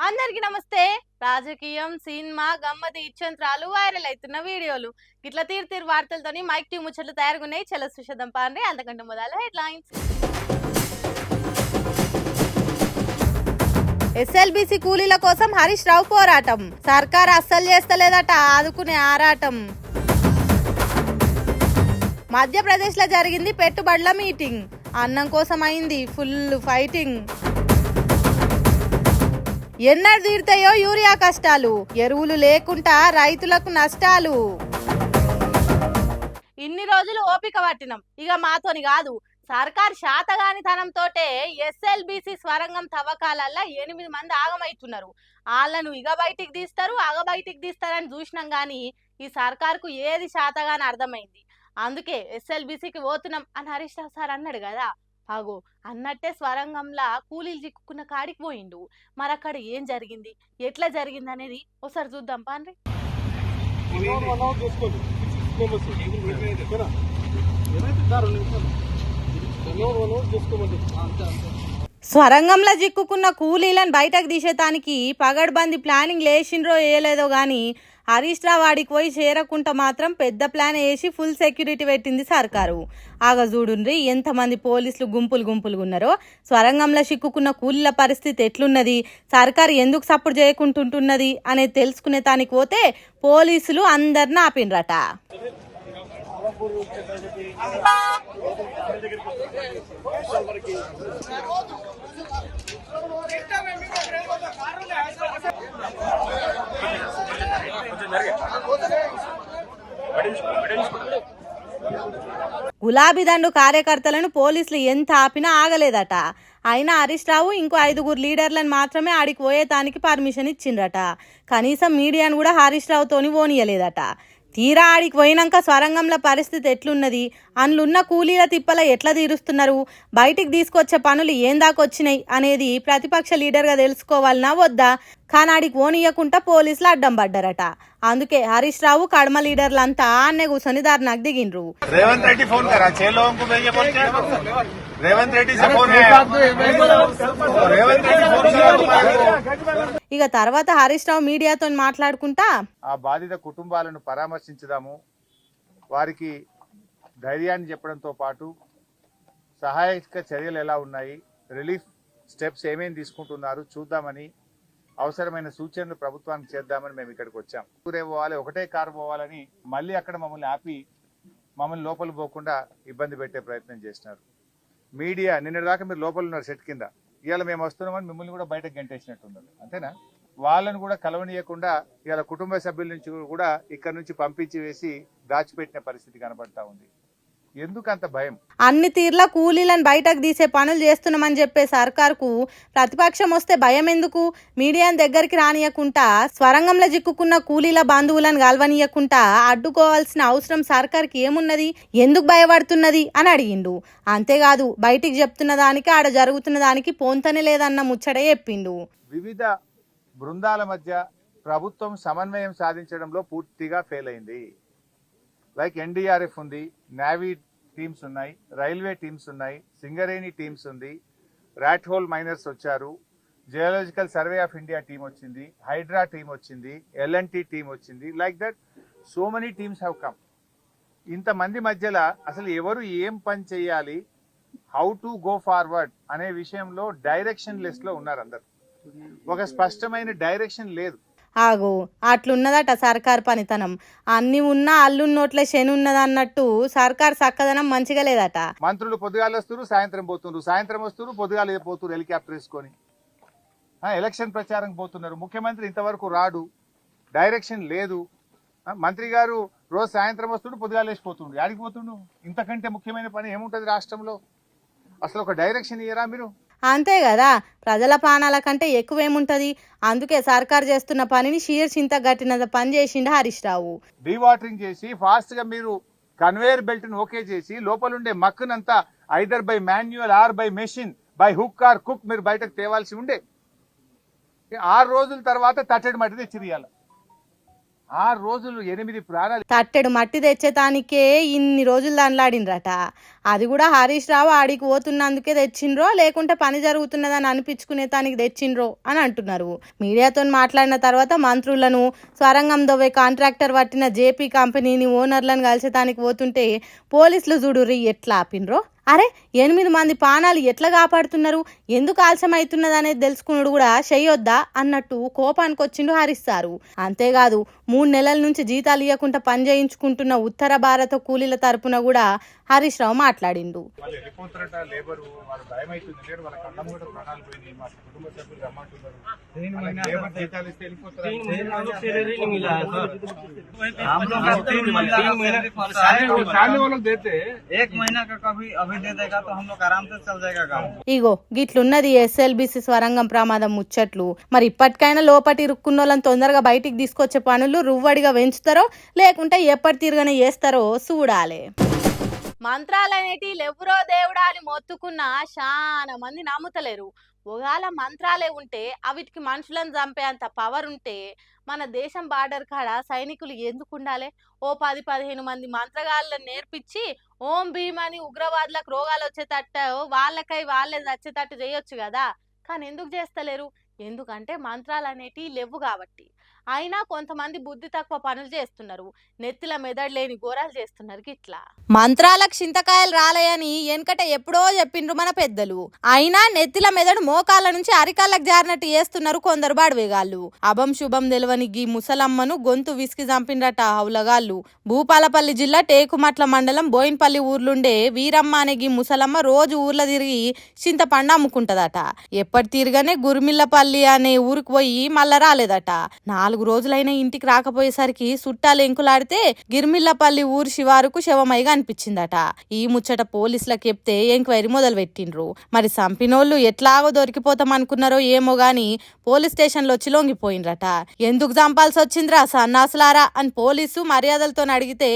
అందరికి నమస్తే. రాజకీయం, సినిమా, గమ్మతి ఇచ్చంత్రాలు, వైరల్ అవుతున్న వీడియోలు ఇట్లా తీరు వార్తలతోని మైక్ టీ ముచ్చట్లు తయారుగున్నాయి. చలో సుషదం పాండ్రి. అంతకంటే మొదల హెడ్లైన్స్. ఎస్ఎల్బీసీ కూలీల కోసం హరీష్ రావు పోరాటం. సర్కార్ అస్సలు చేస్తలేదట ఆదుకునే ఆరాటం. మధ్యప్రదేశ్ లో జరిగింది పెట్టుబడుల మీటింగ్. అన్నం కోసం అయింది ఫుల్ ఫైటింగ్. ఎన్నడు తీరుతాయో యూరియా కష్టాలు, ఎరువులు లేకుండా రైతులకు నష్టాలు. ఇన్ని రోజులు ఓపిక పట్టినాం, ఇక మాతోని కాదు. సర్కార్ శాతగానితనంతోటే ఎస్ఎల్బీసీ స్వరంగం తవ్వకాలల్లో 8 మంది ఆగమైతున్నారు. వాళ్ళను ఇగ బయటికి తీస్తారు, అగ బయటికి తీస్తారని చూసినాం గానీ ఈ సర్కార్కు ఏది శాతగాని అర్థమైంది. అందుకే ఎస్ఎల్బీసీకి పోతున్నాం అని హరీష్ రావు సార్ అన్నాడు కదా. అగో అన్నట్టే స్వరంగంలా కూలీలు చిక్కుకున్న కాడికి పోయిండు. మరి అక్కడ ఏం జరిగింది, ఎట్లా జరిగింది అనేది ఒకసారి చూద్దాం పాండ్రి. స్వరంగంలో చిక్కుకున్న కూలీలను బయటకు తీసేటానికి పగడ్బందీ ప్లానింగ్ లేచిండ్రో వేయలేదో గాని హరీష్ రావు వాడికి పోయి చేరకుంటా మాత్రం పెద్ద ప్లాన్ వేసి ఫుల్ సెక్యూరిటీ పెట్టింది సర్కారు. ఆగ చూడుండ్రి ఎంతమంది పోలీసులు గుంపులుగా ఉన్నారో. స్వరంగంలో చిక్కుకున్న కూలీల పరిస్థితి ఎట్లున్నది, సర్కారు ఎందుకు సపోర్ట్ చేయకుంటుంటున్నది అనేది తెలుసుకునే తానికి పోతే పోలీసులు అందరిని ఆపినరట. గులాబీ దండు కార్యకర్తలను పోలీసులు ఎంత ఆపినా ఆగలేదట. అయినా హరీష్ రావు ఇంకో 5 లీడర్లను మాత్రమే ఆడికి పోయేటానికి పర్మిషన్ ఇచ్చిండ్రట. కనీసం మీడియాను కూడా హరీష్ రావుతోని పోనీయలేదట. తీరా ఆడికి పోయినాక స్వరంగంలో పరిస్థితి ఎట్లున్నది, అందులున్న కూలీల తిప్పల ఎట్లా తీరుస్తున్నారు, బయటికి తీసుకొచ్చే పనులు ఏం దాకొచ్చినాయి అనేది ప్రతిపక్ష లీడర్గా తెలుసుకోవాలన్నా వద్దా. కానీ ఆడికి పోనీయకుండా పోలీసులు అడ్డం పడ్డారట. అందుకే హరీష్ రావు కడమ లీడర్లంతా ఆన్నే కూర్చొని ధర్నాకు దిగిండ్రు. రేవంత్ రెడ్డి ఫోన్ కరా రేవంత్ రెడ్డి ఇక తర్వాత హరీష్ రావు మీడియాతో మాట్లాడుకుంటా ఆ బాధిత కుటుంబాలను పరామర్శించుదాము, వారికి ధైర్యాన్ని చెప్పడంతో పాటు సహాయక చర్యలు ఎలా ఉన్నాయి, రిలీఫ్ స్టెప్స్ ఏమేమి తీసుకుంటున్నారు చూద్దామని, అవసరమైన సూచనలు ప్రభుత్వానికి చేద్దామని మేము ఇక్కడికి వచ్చాం. ఊరే పోవాలి, ఒకటే కారు పోవాలని మళ్ళీ అక్కడ మమ్మల్ని ఆపి మమ్మల్ని లోపల పోకుండా ఇబ్బంది పెట్టే ప్రయత్నం చేసినారు. మీడియా నిన్నటిదాకా మీరు లోపల ఉన్నారు సెట్ కింద, ఇవాళ మేము వస్తున్నామని మిమ్మల్ని కూడా బయటకు గంటేసినట్టున్నారు. అంతేనా? వాళ్ళను కూడా కలవనీయకుండా ఇవాళ కుటుంబ సభ్యుల నుంచి కూడా ఇక్కడ నుంచి పంపించి వేసి దాచిపెట్టిన పరిస్థితి కనబడతా ఉంది. ఎందుకు అంత భయం? అన్ని తీర్ల కూలీలను బయటకు తీసే పనులు చేస్తున్నామని చెప్పే సర్కార్కు ప్రతిపక్షం వస్తే భయం ఎందుకు? మీడియాను దగ్గరికి రానియకుండా, స్వరంగంలో చిక్కుకున్న కూలీల బంధువులను కలవనీయకుండా అడ్డుకోవాల్సిన అవసరం సర్కార్కి ఏమున్నది, ఎందుకు భయపడుతున్నది అని అడిగిండు. అంతేకాదు బయటికి చెప్తున్న దానికి ఆడ జరుగుతున్న దానికి పొంతనే లేదన్న ముచ్చట చెప్పిండు. వివిధ బృందాల మధ్య ప్రభుత్వం సమన్వయం సాధించడంలో పూర్తిగా ఫెయిల్ అయింది. లైక్ ఎన్డీఆర్ఎఫ్ ఉంది, నేవీ టీమ్స్ ఉన్నాయి, రైల్వే టీమ్స్ ఉన్నాయి, సింగరేణి టీమ్స్ ఉంది, ర్యాట్ హోల్ మైనర్స్ వచ్చారు, geological survey of India team వచ్చింది, హైడ్రా టీం వచ్చింది, ఎల్ఎన్టీ టీం వచ్చింది. Like that so many teams have come. ఇంతమంది మధ్యలో అసలు ఎవరు ఏం పని చేయాలి, హౌ టు గో ఫార్వర్డ్ అనే విషయంలో డైరెక్షన్ లెస్ లో ఉన్నారు అందరు. ఒక స్పష్టమైన డైరెక్షన్ లేదు. ఆగో అట్లున్నదట సర్కార్ పనితనం. అన్ని ఉన్నా అల్లున్నోట్లే శని ఉన్నది అన్నట్టు సర్కార్ చక్కదనం మంచిగా లేదట. మంత్రులు పొద్దుగాలు వస్తున్నారు, సాయంత్రం పోతున్నారు, సాయంత్రం వస్తున్నారు, పొద్దుగాలు పోతున్నారు హెలికాప్టర్ వేసుకొని. ఎలక్షన్ ప్రచారం పోతున్నారు. ముఖ్యమంత్రి ఇంతవరకు రాడు, డైరెక్షన్ లేదు. మంత్రి గారు రోజు సాయంత్రం వస్తుండు, పొద్దుగాలు వేసిపోతుండు. ఆడికి పోతుండు. ఇంతకంటే ముఖ్యమైన పని ఏముంటుంది రాష్ట్రంలో? అసలు ఒక డైరెక్షన్ ఇయ్యరా మీరు? అంతే కదా, ప్రజల ప్రాణాల కంటే ఎక్కువేముంటది. అందుకే సర్కార్ చేస్తున్న పనిని చింత గట్టినంత పని చేసిండు హరీష్ రావు. డీవాటరింగ్ చేసి ఫాస్ట్ గా మీరు కన్వేయర్ బెల్ట్ ను ఓకే చేసి లోపలుండే మక్కునంతా either by manual or by machine by hook or కుక్ మీరు బయటకు తేవాల్సి ఉండే. 6 రోజుల తర్వాత తట్టడి మట్టి తెచ్చిరియాల. 6 రోజులు 8 ప్రాణాలు. తట్టెడు మట్టి తెచ్చేతానికే ఇన్ని రోజులు దండ్లాడిండ్రట. అది కూడా హరీష్ రావు ఆడికి పోతున్నందుకే తెచ్చిండ్రో లేకుంటే పని జరుగుతున్నదని అనిపించుకునే తానికి తెచ్చిండ్రో అని అంటున్నారు. మీడియాతో మాట్లాడిన తర్వాత మంత్రులను స్వరంగం దొవ్వే కాంట్రాక్టర్ పట్టిన జేపీ కంపెనీని ఓనర్లను కలిసేతానికి పోతుంటే పోలీసులు చూడుర్రి ఎట్లా ఆపిండ్రో. అరే 8 మంది పానాలు ఎట్లా కాపాడుతున్నారు, ఎందుకు ఆలస్యం అవుతున్నది అనేది తెలుసుకున్నాడు కూడా చెయ్యొద్దా అన్నట్టు కోపానికి వచ్చిండు హరీష్ సారు. అంతేకాదు 3 నెలల నుంచి జీతాలు ఇవ్వకుండా పని చేయించుకుంటున్న ఉత్తర భారత కూలీల తరపున కూడా హరీష్ రావు మాట్లాడిండు. ఇగో గిట్లున్నది ఎస్ఎల్బిసి స్వరంగం ప్రమాదం ముచ్చట్లు. మరి ఇప్పటికైనా లోపటి ఇరుక్కున్నోళ్ళని తొందరగా బయటికి తీసుకొచ్చే పనులు రువ్వడిగా పెంచుతారో లేకుంటే ఎప్పటి తిరగనే చేస్తారో చూడాలి. మంత్రాలనేటి ఎవరో దేవుడా అని మొత్తుకున్నా చాలా మంది నమ్ముతలేరు. ఒకవేళ మంత్రాలే ఉంటే అవిటికి మనుషులను చంపే అంత పవర్ ఉంటే మన దేశం బార్డర్ కాడ సైనికులు ఎందుకు ఉండాలి? ఓ 10-15 మంది మంత్రగాళ్ళని నేర్పించి ఓం భీమ్ అని ఉగ్రవాదులకు రోగాలు వచ్చేటట్టు వాళ్ళకై వాళ్ళే వచ్చేటట్టు చేయొచ్చు కదా. కానీ ఎందుకు చేస్తలేరు? ఎందుకంటే మంత్రాలు అనేటివి లేవు కాబట్టి. అయినా కొంతమంది బుద్ధి తక్కువ పనులు చేస్తున్నారు, నెత్తిల మెదడు లేని ఘోరాలు చేస్తున్నారు. గిట్లా మంత్రాలకు చింతకాయలు రాలేయని వెనకట ఎప్పుడో చెప్పిండ్రు మన పెద్దలు. అయినా నెత్తిల మెదడు మోకాళ్ళ నుంచి అరికాళ్ళకు జారినట్టు చేస్తున్నారు కొందరు బాడవేగాళ్ళు. అభం శుభం తెలవని గీ ముసలమ్మను గొంతు విసికి చంపిండ్రట హౌలగాళ్ళు. భూపాలపల్లి జిల్లా టేకుమట్ల మండలం బోయిన్పల్లి ఊర్లుండే వీరమ్మ అనే గీ ముసలమ్మ రోజు ఊర్లో తిరిగి చింతపండు అమ్ముకుంటదట. ఎప్పటి తిరగానే గురిమిల్లపల్లి అనే ఊరికి పోయి మళ్ళా రాలేదట. 4 రోజులైనా ఇంటికి రాకపోయేసరికి చుట్టాలు ఎంకులాడితే గిర్మిల్లపల్లి ఊరు శివారుకు శవమైగా అనిపించిందట. ఈ ముచ్చట పోలీసులకు చెప్తే ఎంక్వైరీ మొదలు పెట్టిండ్రు. మరి సంపినోళ్ళు ఎట్లాగో దొరికిపోతాం అనుకున్నారో ఏమో గాని పోలీస్ స్టేషన్లో వచ్చి లొంగిపోయిండ్రట. ఎందుకు చంపాల్సి వచ్చిందిరా సన్నాసులారా అని పోలీసు మర్యాదలతో అడిగితే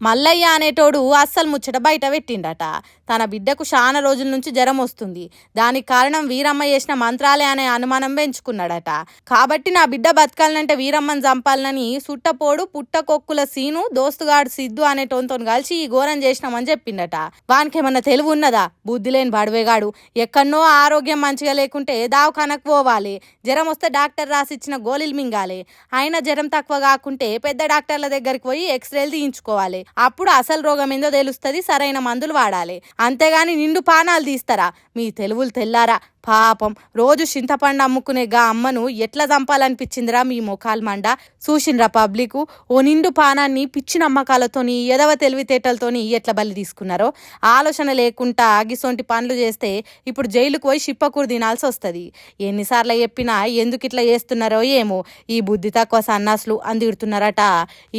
మల్లయ్య అనేటోడు అస్సలు ముచ్చట బయట పెట్టిండట. తన బిడ్డకు చాలా రోజుల నుంచి జ్వరం వస్తుంది, దానికి కారణం వీరమ్మ చేసిన మంత్రాలే అనే అనుమానం పెంచుకున్నాడట. కాబట్టి నా బిడ్డ బతకాలనంటే వీరమ్మని చంపాలని సుట్టపోడు పుట్టకొక్కుల సీను దోస్తుగాడు సిద్ధు అనేటోతో కలిసి ఈ ఘోరం చేసినామని చెప్పిండట. వానికి ఏమన్నా తెలివి ఉన్నదా? బుద్ధి లేని బడవేగాడు. ఎక్కడనో ఆరోగ్యం మంచిగా లేకుంటే దావఖానకు పోవాలి, జ్వరం వస్తే డాక్టర్ రాసిచ్చిన గోళీలు మింగాలి. అయినా జ్వరం తక్కువ కాకుంటే పెద్ద డాక్టర్ల దగ్గరికి పోయి ఎక్స్రేలు తీయించుకోవాలి. అప్పుడు అసలు రోగం ఏందో తెలుస్తుంది, సరైన మందులు వాడాలి. అంతేగాని నిండు పానాలు తీస్తారా? మీ తెలుగులు తెల్లారా? పాపం రోజు చింతపండు అమ్ముకునే గా అమ్మను ఎట్లా చంపాలనిపించిందిరా మీ మొఖాలు మండ. చూసిండ్రా పబ్లిక్ ఓ నిండు పానాన్ని పిచ్చి నమ్మకాలతోని ఎదవ తెలివితేటలతోని ఎట్లా బలి తీసుకున్నారో. ఆలోచన లేకుండా గిసొంటి పనులు చేస్తే ఇప్పుడు జైలుకు పోయి షిప్పకూరు తినాల్సి వస్తుంది. ఎన్నిసార్లు చెప్పినా ఎందుకు ఇట్లా చేస్తున్నారో ఏమో ఈ బుద్ధి తక్కువ సన్నాసులు అందిడుతున్నారట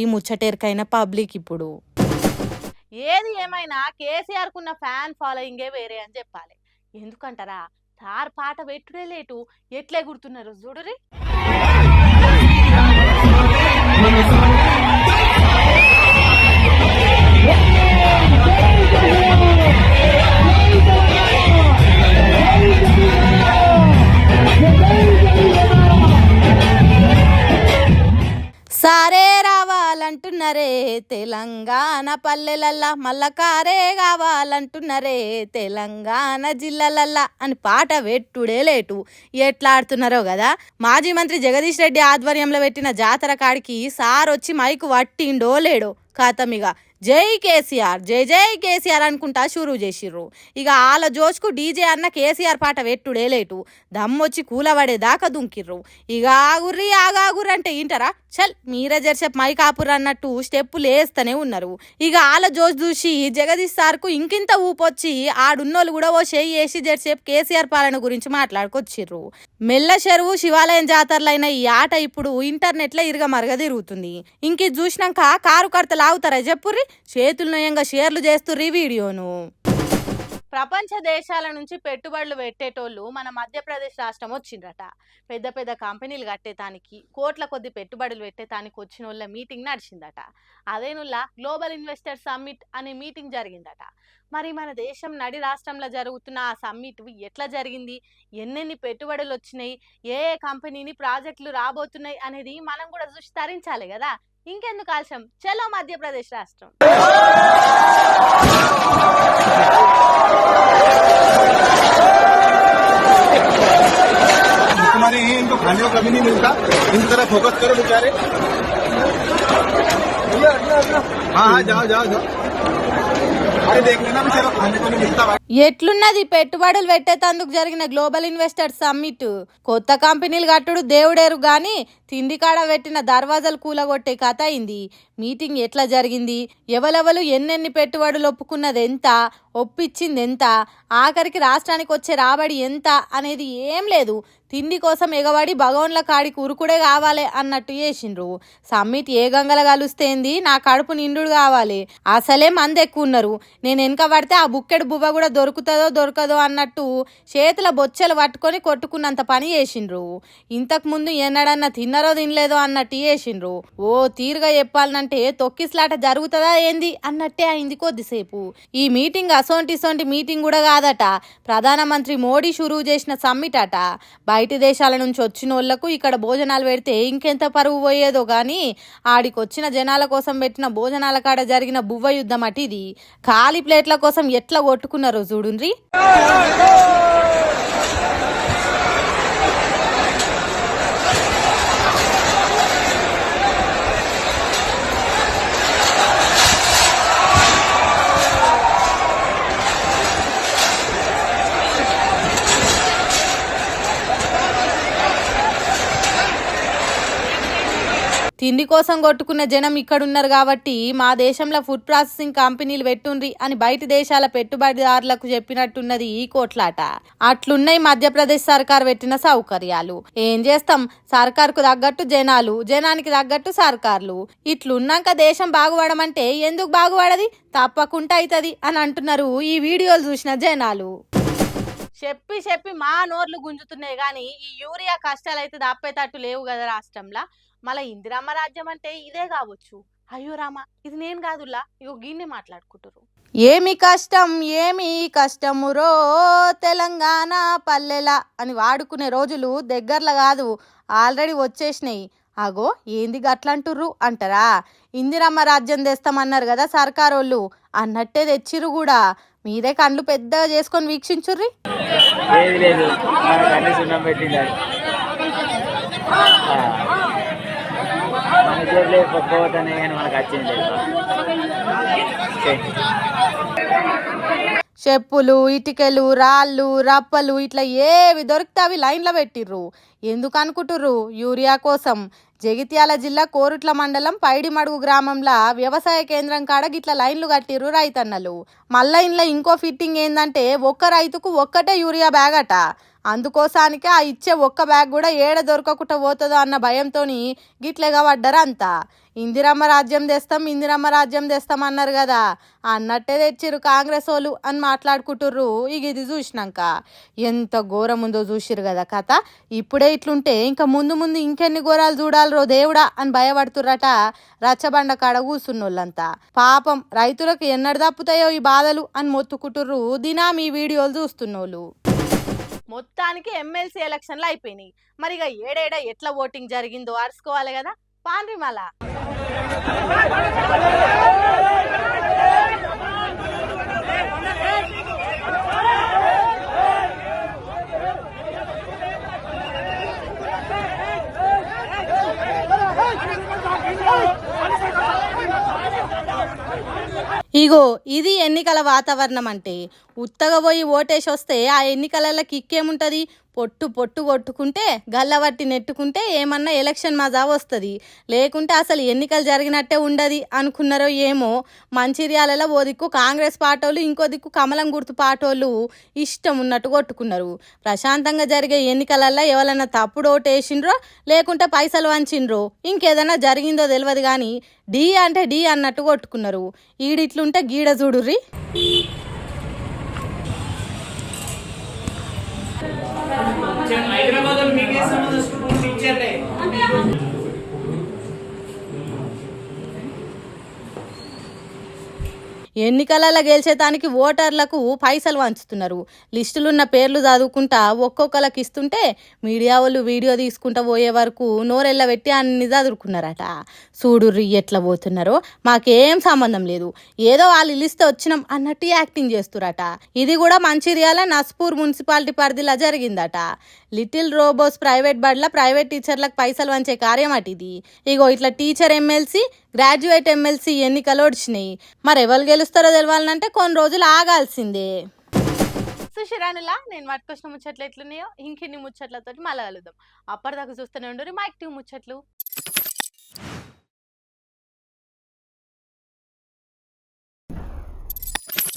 ఈ ముచ్చటేరికైన పబ్లిక్. ఇప్పుడు ఏది ఏమైనా కేసీఆర్ కున్న ఫ్యాన్ ఫాలోయింగే వేరే అని చెప్పాలి. ఎందుకంటారా? తార్ పాట పెట్టుడే లేటు ఎట్లే గుర్తున్నారు చూడురి. సారే రావాలంటున్నరే తెలంగాణ పల్లెలల్లా, మళ్ళా కారే కావాలంటున్నరే తెలంగాణ జిల్లాలల్లా అని పాట పెట్టుడే లేటు ఎట్లా ఆడుతున్నారో కదా. మాజీ మంత్రి జగదీష్ రెడ్డి ఆధ్వర్యంలో పెట్టిన జాతర కాడికి సార్ వచ్చి మైకు పట్టిండో లేడో ఖాతమిగా జై కేసీఆర్ జై జై కేసీఆర్ అనుకుంటా షురూ చేసిర్రు. ఇక ఆల జోష్కు డీజే అన్న కేసీఆర్ పాట పెట్టుడే లేటు దమ్మొచ్చి కూలబడేదాకా దుంకిర్రు. ఇక ఆగుర్రి ఆగాగుర్రి అంటే ఇంటరా? చల్ మీరే జర్సేపు మైక్ ఆపుర్రు అన్నట్టు స్టెప్పులు వేస్తూనే ఉన్నారు. ఇక ఆల జోష్ చూసి జగదీష్ సార్కు ఇంకింత ఊపొచ్చి ఆడున్నోళ్ళు కూడా ఓ చేయి వేసి జర్సేపు కేసీఆర్ పాలన గురించి మాట్లాడుకొచ్చిర్రు. మెల్ల చెరువు శివాలయం జాతరలైన ఈ ఆట ఇప్పుడు ఇంటర్నెట్లో ఇరగమరగ తిరుగుతుంది. ఇంక చూసినాక కారు కర్తలు ఆగుతారా చెప్పుర్రి? చేతులు నయంగా షేర్లు చేస్తుర్రు ఈ వీడియోను. ప్రపంచ దేశాల నుంచి పెట్టుబడులు పెట్టేటోళ్ళు మన మధ్యప్రదేశ్ రాష్ట్రం వచ్చిండ్రట. పెద్ద పెద్ద కంపెనీలు కట్టేతానికి కోట్ల కొద్ది పెట్టుబడులు పెట్టేతానికి వచ్చిన వాళ్ళ మీటింగ్ నడిచిందట. అదేనుల్లా గ్లోబల్ ఇన్వెస్టర్ సమ్మిట్ అనే మీటింగ్ జరిగిందట. మరి మన దేశం నడి రాష్ట్రంలో జరుగుతున్న ఆ సమ్మిట్ ఎట్లా జరిగింది, ఎన్నెన్ని పెట్టుబడులు వచ్చినాయి, ఏ ఏ కంపెనీని ప్రాజెక్టులు రాబోతున్నాయి అనేది మనం కూడా చూసి తరించాలి కదా. ఇంకెందుకు ఆలస్యం, చలో మధ్యప్రదేశ్ రాష్ట్రం. हमारे यहाँ इनको खाने को कभी नहीं मिलता, इन तरह फोकस करो बेचारे. हाँ हाँ जाओ जाओ जाओ. अरे देख लेना बेचारा खाने को नहीं मिलता. ఎట్లున్నది పెట్టుబడులు పెట్టేందుకు జరిగిన గ్లోబల్ ఇన్వెస్టర్ సమ్మిట్? కొత్త కంపెనీలు కట్టుడు దేవుడేరు గాని తిండి కాడ పెట్టిన దర్వాజాలు కూలగొట్టే కథ అయింది. మీటింగ్ ఎట్లా జరిగింది, ఎవరెవరు ఎన్నెన్ని పెట్టుబడులు ఒప్పుకున్నది ఎంత, ఒప్పించింది ఎంత, ఆఖరికి రాష్ట్రానికి వచ్చే రాబడి ఎంత అనేది ఏం లేదు. తిండి కోసం ఎగబడి భగవాన్ల కాడికి ఉరుకుడే కావాలి అన్నట్టు చేసిండ్రు. సమ్మిట్ ఏ గంగల కలుస్తేంది, నా కడుపు నిండు కావాలి, అసలే మంది ఎక్కువ ఉన్నారు, నేను వెనక పడితే ఆ బుక్కెడు బువ్వ కూడా దొరుకుతుందో దొరకదో అన్నట్టు చేతుల బొచ్చెలు పట్టుకొని కొట్టుకున్నంత పని చేసిండ్రు. ఇంతకు ముందు ఎన్నడన్నా తిన్నరో తినలేదో అన్నట్టు చేసిండ్రు. ఓ తీరుగా చెప్పాలంటే తొక్కిస్లాట జరుగుతుందా ఏంది అన్నట్టే అయింది కొద్దిసేపు. ఈ మీటింగ్ అసోంటి మీటింగ్ కూడా కాదట, ప్రధానమంత్రి మోడీ షురువు చేసిన సమ్మిట్ అట. బయటి దేశాల నుంచి వచ్చిన వాళ్ళకు ఇక్కడ భోజనాలు పెడితే ఇంకెంత పరువు పోయేదో గాని ఆడికి వచ్చిన జనాల కోసం పెట్టిన భోజనాల కాడ జరిగిన బువ్వ యుద్ధం అట ఇది. ఖాళీ ప్లేట్ల కోసం ఎట్లా కొట్టుకున్నారో చూడుండ్రి. తిండి కోసం కొట్టుకున్న జనం ఇక్కడున్నారు కాబట్టి మా దేశంలో ఫుడ్ ప్రాసెసింగ్ కంపెనీలు పెట్టుండ్రి అని బయట దేశాల పెట్టుబడిదారులకు చెప్పినట్టున్నది ఈ కోట్లాట. అట్లున్నాయి మధ్యప్రదేశ్ సర్కార్ పెట్టిన సౌకర్యాలు. ఏం చేస్తాం, సర్కార్కు తగ్గట్టు జనాలు, జనానికి తగ్గట్టు సర్కార్లు. ఇట్లున్నాక దేశం బాగుపడమంటే ఎందుకు బాగుపడది, తప్పకుండా అవుతుంది అని అంటున్నారు ఈ వీడియోలు చూసిన జనాలు. చెప్పి మా నోర్లు గుంజుతున్నాయి కానీ ఈ యూరియా కష్టాలు అయితే దాపేటట్టు లేవు కదా రాష్ట్రంలో. మళ్ళీ ఇందిరమ్మ రాజ్యం అంటే ఇదే కావచ్చు. అయ్యో రామా, ఇది నేను కాదులా, ఇగో గిన్నె మాట్లాడుకుంటారు. ఏమి కష్టమురో తెలంగాణ పల్లెల అని వాడుకునే రోజులు దగ్గరలో కాదు, ఆల్రెడీ వచ్చేసినాయి. అగో ఏంది గట్లంటుర్రు అంటారా? ఇందిరమ్మ రాజ్యం తెస్తామన్నారు కదా సర్కారోళ్ళు, అన్నట్టే తెచ్చిర్రు కూడా. మీరే కళ్ళు పెద్దగా చేసుకొని వీక్షించుర్రి. చెప్పులు, ఇటుకలు, రాళ్ళు, రప్పలు ఇట్లా ఏవి దొరికితే అవి లైన్లో పెట్టిర్రు. ఎందుకు అనుకుంటుర్రు? యూరియా కోసం. జగిత్యాల జిల్లా కోరుట్ల మండలం పైడిమడుగు గ్రామంలో వ్యవసాయ కేంద్రం కాడ గిట్ల లైన్లు కట్టిర్రు రైతన్నలు. మళ్ళా ఇంట్లో ఇంకో ఫిట్టింగ్ ఏందంటే ఒక్క రైతుకు ఒక్కటే యూరియా బ్యాగ్ అట. అందుకోసానికే ఆ ఇచ్చే ఒక్క బ్యాగ్ కూడా ఏడ దొరకకుండా పోతుందో అన్న భయంతోని గిట్లగా పడ్డారు అంతా. ఇందిరమ్మ రాజ్యం తెస్తాం అన్నారు కదా, అన్నట్టే తెచ్చిర్రు కాంగ్రెస్ వాళ్ళు అని మాట్లాడుకుంటుర్రు. ఇక ఇది చూసినాక ఎంత ఘోరం ఉందో చూసిర్రు కదా కథ. ఇప్పుడే ఇట్లుంటే ఇంకా ముందు ఇంకెన్ని ఘోరాలు చూడాలరో దేవుడా అని భయపడుతుర్రట రచ్చబండ కాడ కూసున్నోళ్ళంతా. పాపం రైతులకు ఎన్నడు తప్పుతాయో ఈ బాధలు అని మొత్తుకుంటుర్రు దినాం ఈ వీడియోలు చూస్తున్నోళ్ళు. మొత్తానికి ఎమ్మెల్సీ ఎలక్షన్లు అయిపోయినాయి. మరి ఇక ఏడేడ ఎట్లా ఓటింగ్ జరిగిందో అరుచుకోవాలి కదా. పాండ్రి మళ్ళా ఇగో ఇది ఎన్నికల వాతావరణం అంటే. ఉత్తగా పోయి ఓటేసి వస్తే ఆ ఎన్నికలలో కిక్కేముంటుంది? పొట్టు కొట్టుకుంటే గల్లవట్టి నెట్టుకుంటే ఏమన్నా ఎలక్షన్ మజా వస్తుంది, లేకుంటే అసలు ఎన్నికలు జరిగినట్టే ఉండదు అనుకున్నారో ఏమో. మంచిర్యాలలో ఓ దిక్కు కాంగ్రెస్ పార్టోళ్ళు, ఇంకో దిక్కు కమలం గుర్తు పార్టోళ్ళు ఇష్టం ఉన్నట్టు కొట్టుకున్నారు. ప్రశాంతంగా జరిగే ఎన్నికలలో ఎవరైనా తప్పుడు ఓటు వేసిండ్రో లేకుంటే పైసలు వంచిండ్రో ఇంకేదైనా జరిగిందో తెలియదు కానీ డి అంటే డి అన్నట్టు కొట్టుకున్నారు. ఈడిట్లుంటే గీడ చూడుర్రి. ఎన్నికలలో గెలిచేదానికి ఓటర్లకు పైసలు వంచుతున్నారు. లిస్టులున్న పేర్లు చదువుకుంటా ఒక్కొక్కరికి ఇస్తుంటే మీడియా వాళ్ళు వీడియో తీసుకుంటా పోయే వరకు నోరెళ్ళ పెట్టి అన్ని చదువుకున్నారట. చూడుర్రి ఎట్లా పోతున్నారో, మాకేం సంబంధం లేదు, ఏదో వాళ్ళు లిస్ట్ వచ్చినాం అన్నట్టు యాక్టింగ్ చేస్తురట. ఇది కూడా మంచిర్యాల నస్పూర్ మున్సిపాలిటీ పరిధిలో జరిగిందట. లిటిల్ రోబోస్ ప్రైవేట్ బడిలో ప్రైవేట్ టీచర్లకు పైసలు వంచే కార్యం అటు ఇది. ఇగో ఇట్లా టీచర్ ఎమ్మెల్సీ, గ్రాడ్యుయేట్ ఎమ్మెల్సీ ఎన్నికలు వచ్చినాయి. మరి ఎవరు గెలుస్తారో తెలవాలంటే కొన్ని రోజులు ఆగాల్సిందే. సుశిరానులా నేను పట్టుకొచ్చిన ముచ్చట్లు ఎట్లున్నాయో ఇంకిన్ని ముచ్చట్లతో మళ్ళీ కలుద్దాం. అప్పటిదాకా చూస్తూనే ఉండరు మా యాక్టివ్ ముచ్చట్లు.